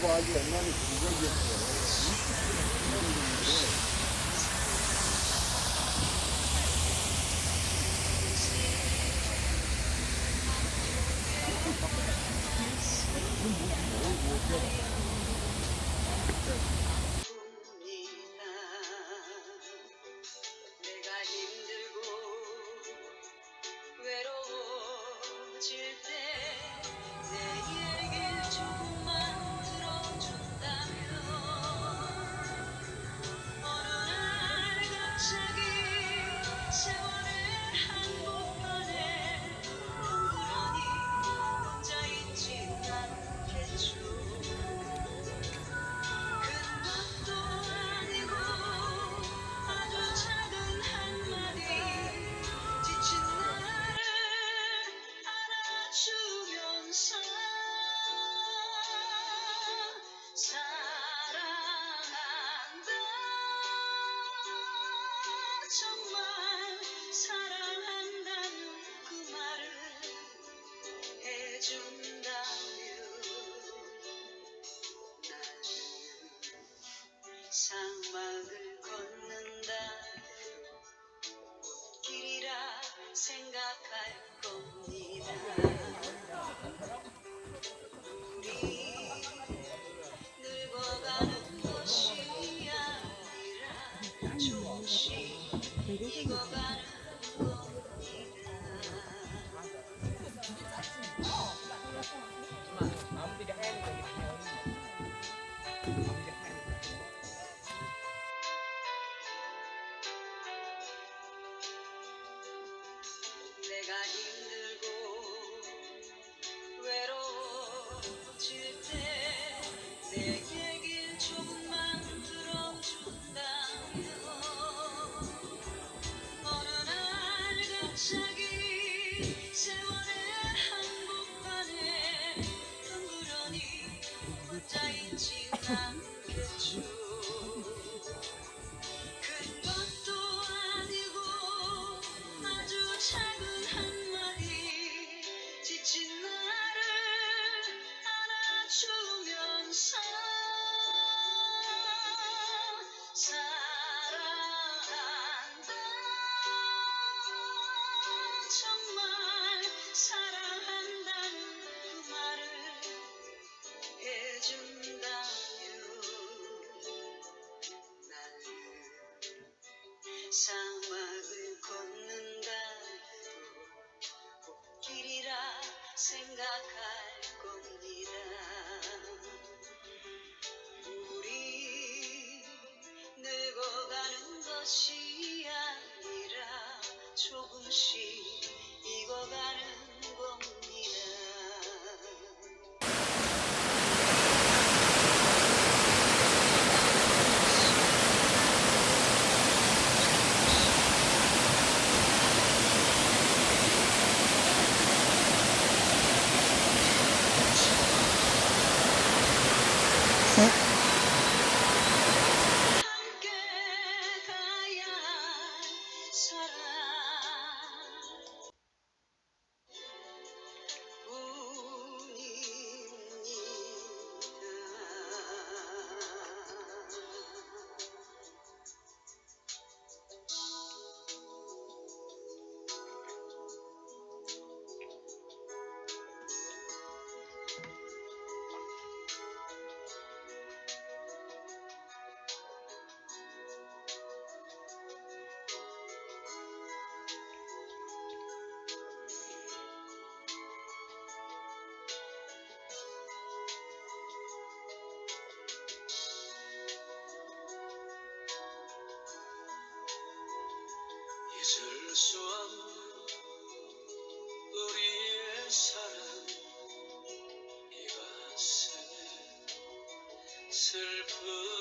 봐봐, 아주 옛날에 구석이었어. 내가 힘들고 외로워질 때 내 얘길 조금만 들어준다면 어느 날 갑자기 세월의 한복판에 덩그러니 혼자 있진 않겠죠. 큰 것도 아니고 아주 작은 한마디 지친 나를 안아주면서 사랑한다, 정말 사랑한다는 그 말을 해준다면 나는 사막을 걷는다 길이라 생각할 겁니다. 우리 늙어가는 것이 아니라 조금씩 익어가는 겁니다. 내가 힘들고 외로워질 때 내 얘길 조금만 들어준다면 어느 날 갑자기 세월의 한복판에 덩그러니 혼자 있진 않겠죠. 큰 것도 아니고 아주 작은 한마디 지친 나를 안아주면서 사랑한다, 정말 사랑한다는 그 말을 해준다면 나는 사막을 걷는다 꽃길이라 생각할 겁니다. 우리 늙어가는 것이 아니라 조금씩 익어가는 겁니다. 함께 가야 할 사람 잊을 수 없는 우리의 사랑 이 가슴에 슬픈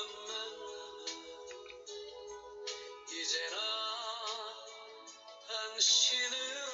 당신을